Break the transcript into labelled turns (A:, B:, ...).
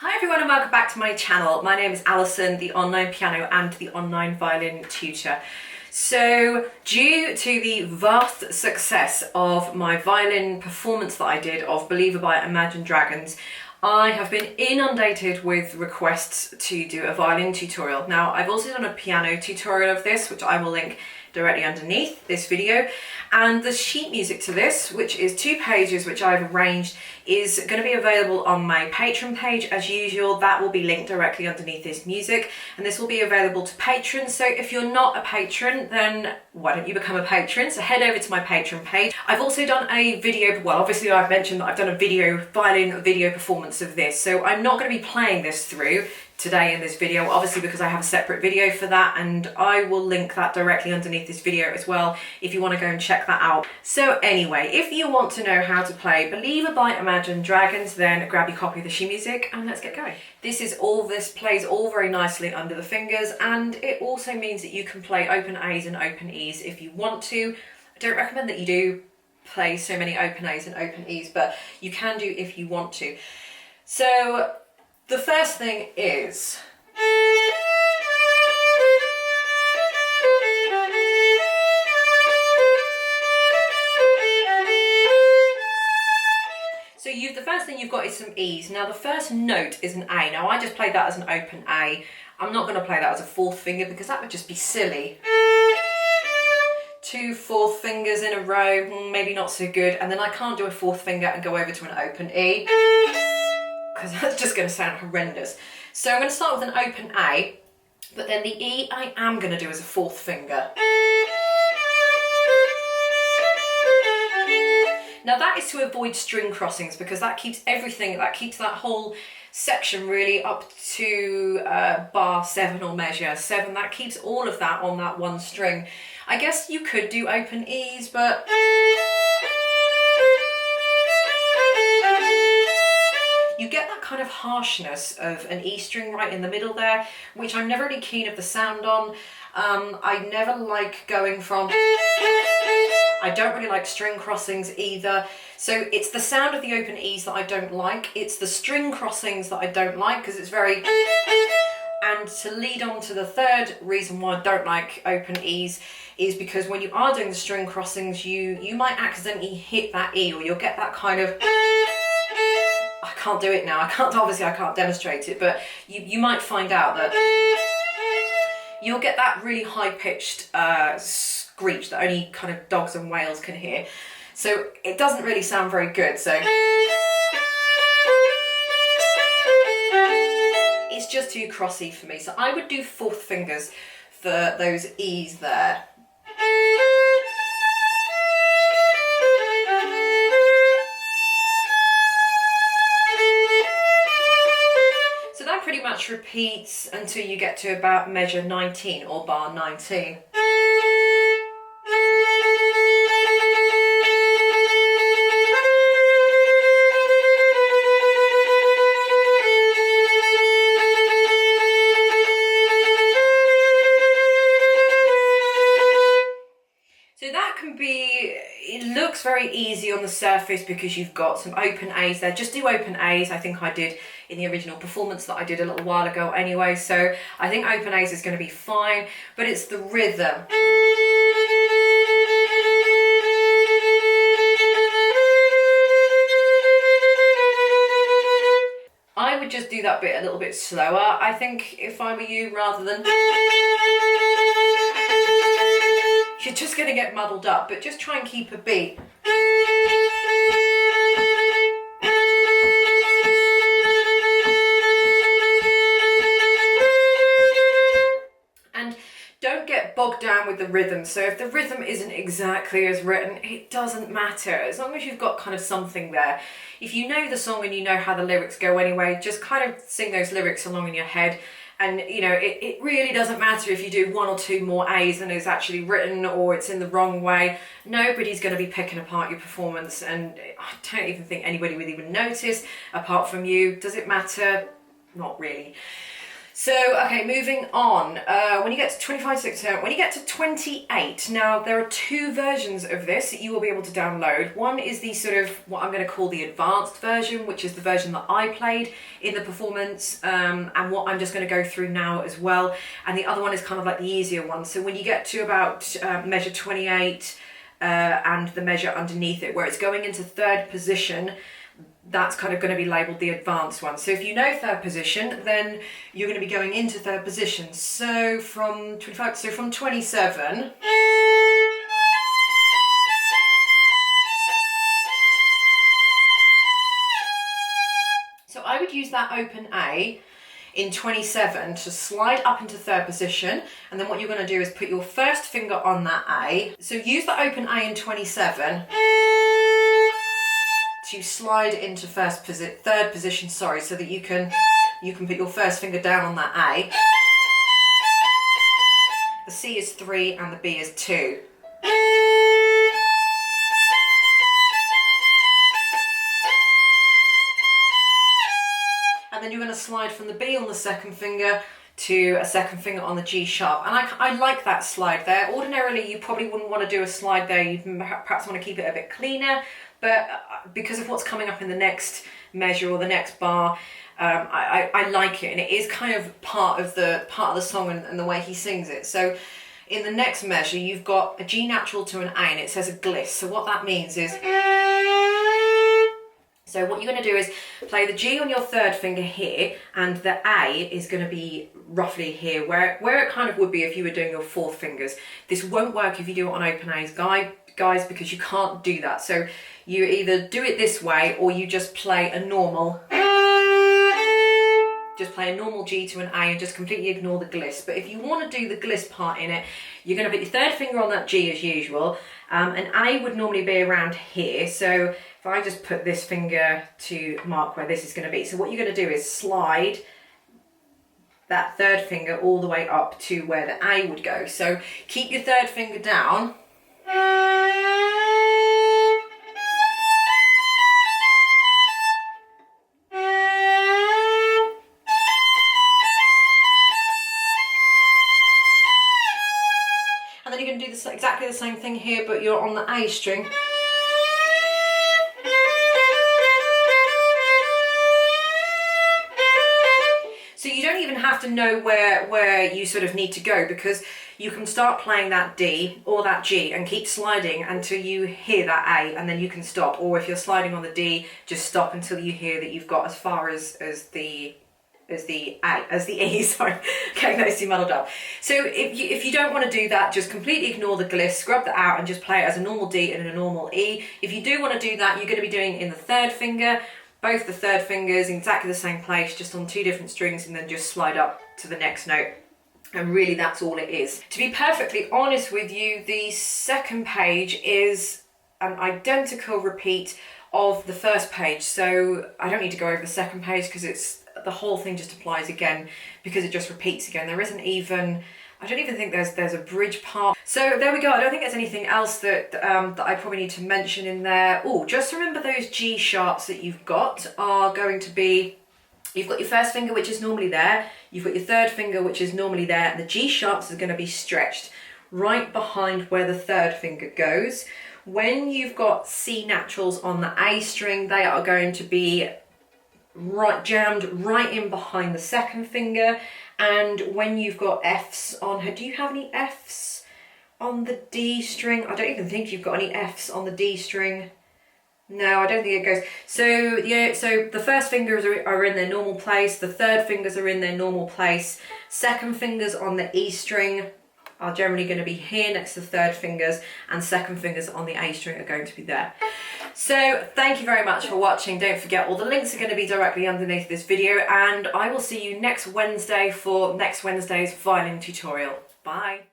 A: Hi everyone and welcome back to my channel. My name is Alison, the online piano and the online violin tutor. So due to the vast success of my violin performance that I did of Believer by Imagine Dragons, I have been inundated with requests to do a violin tutorial. Now I've also done a piano tutorial of this, which I will link directly underneath this video, and the sheet music to this, which is 2 pages which I've arranged, is going to be available on my Patreon page as usual. That will be linked directly underneath this music, and this will be available to patrons. So if you're not a patron, then why don't you become a patron? So head over to my Patreon page. I've also done a video, well obviously I've mentioned that I've done a violin video performance of this, so I'm not going to be playing this through today in this video, obviously, because I have a separate video for that, and I will link that directly underneath this video as well if you want to go and check that out. So anyway, if you want to know how to play Believer by Imagine Dragons, then grab your copy of the sheet music and let's get going. This plays all very nicely under the fingers, and it also means that you can play open A's and open E's if you want to. I don't recommend that you do play so many open A's and open E's, but you can do if you want to. So the first thing is the first thing you've got is some E's. Now the first note is an A. Now I just played that as an open A. I'm not going to play that as a 4th finger because that would just be silly. 2 4th fingers in a row, maybe not so good, and then I can't do a 4th finger and go over to an open E, because that's just going to sound horrendous. So I'm going to start with an open A, but then the E I am going to do as a 4th finger. Now that is to avoid string crossings, because that keeps that whole section really up to bar 7 or measure 7. That keeps all of that on that one string. I guess you could do open E's, but you get that kind of harshness of an E string right in the middle there, which I'm never really keen of the sound on. I never like going from, I don't really like string crossings either. So it's the sound of the open E's that I don't like. It's the string crossings that I don't like, because it's very, and to lead on to the third reason why I don't like open E's is because when you are doing the string crossings, you might accidentally hit that E, or you'll get that kind of, I can't do it now, obviously I can't demonstrate it, but you might find out that you'll get that really high-pitched screech that only kind of dogs and whales can hear. So it doesn't really sound very good. So it's just too crossy for me. So I would do 4th fingers for those E's there. Pretty much repeats until you get to about measure 19 or bar 19. So that can be, it looks very easy on the surface because you've got some open A's there. Just do open A's. I think I did in the original performance that I did a little while ago anyway. So I think open A's is going to be fine, but it's the rhythm. I would just do that bit a little bit slower, I think, if I were you, rather than, you're just going to get muddled up, but just try and keep a beat. And don't get bogged down with the rhythm. So if the rhythm isn't exactly as written, it doesn't matter, as long as you've got kind of something there. If you know the song and you know how the lyrics go anyway, just kind of sing those lyrics along in your head. And you know, it really doesn't matter if you do 1 or 2 more A's than is actually written, or it's in the wrong way. Nobody's going to be picking apart your performance, and I don't even think anybody would even notice apart from you. Does it matter? Not really. So, okay, moving on. When you get to 25, 6, when you get to 28, now there are two versions of this that you will be able to download. One is the sort of, what I'm going to call the advanced version, which is the version that I played in the performance, and what I'm just going to go through now as well. And the other one is kind of like the easier one. So when you get to about measure 28 and the measure underneath it, where it's going into third position, that's kind of going to be labelled the advanced one. So if you know third position, then you're going to be going into third position. So from 25, so from 27. So I would use that open A in 27 to slide up into third position, and then what you're going to do is put your first finger on that A. So use the open A in 27 to slide into third position, sorry, so that you can put your first finger down on that A. The C is 3 and the B is 2. And then you're going to slide from the B on the second finger to a second finger on the G sharp. And I like that slide there. Ordinarily, you probably wouldn't want to do a slide there. You'd perhaps want to keep it a bit cleaner. But because of what's coming up in the next measure or the next bar, I like it, and it is kind of part of the song and the way he sings it. So in the next measure, you've got a G natural to an A, and it says a gliss. So what that means is, so what you're going to do is play the G on your third finger here, and the A is going to be roughly here, where it kind of would be if you were doing your fourth fingers. This won't work if you do it on open A's, guys, because you can't do that. So you either do it this way, or you just play a normal G to an A and just completely ignore the gliss. But if you want to do the gliss part in it, you're going to put your third finger on that G as usual. And A would normally be around here. So if I just put this finger to mark where this is going to be. So what you're going to do is slide that third finger all the way up to where the A would go. So keep your third finger down. And then you're going to do exactly the same thing here, but you're on the A string. So you don't even have to know where you sort of need to go, because you can start playing that D or that G and keep sliding until you hear that A, and then you can stop. Or if you're sliding on the D, just stop until you hear that you've got as far as the E, sorry, getting those two muddled up. So if you don't want to do that, just completely ignore the gliss, scrub that out and just play it as a normal D and a normal E. If you do want to do that, you're going to be doing it in the third finger, both the third fingers in exactly the same place, just on two different strings, and then just slide up to the next note. And really that's all it is. To be perfectly honest with you, the second page is an identical repeat of the first page. So I don't need to go over the second page because the whole thing just applies again, because it just repeats again. There isn't even, I don't even think there's a bridge part. So there we go. I don't think there's anything else that I probably need to mention in there. Oh, just remember those G sharps that you've got are going to be, you've got your first finger, which is normally there. You've got your third finger, which is normally there. And the G sharps are going to be stretched right behind where the third finger goes. When you've got C naturals on the A string, they are going to be jammed right in behind the second finger. And when you've got Fs on her, do you have any Fs on the D string? I don't even think you've got any Fs on the D string. No, I don't think it goes. So yeah, so the first fingers are in their normal place, the third fingers are in their normal place, second fingers on the E string are generally going to be here next to the third fingers, and second fingers on the A string are going to be there. So thank you very much for watching. Don't forget, all the links are going to be directly underneath this video, and I will see you next Wednesday for next Wednesday's violin tutorial. Bye.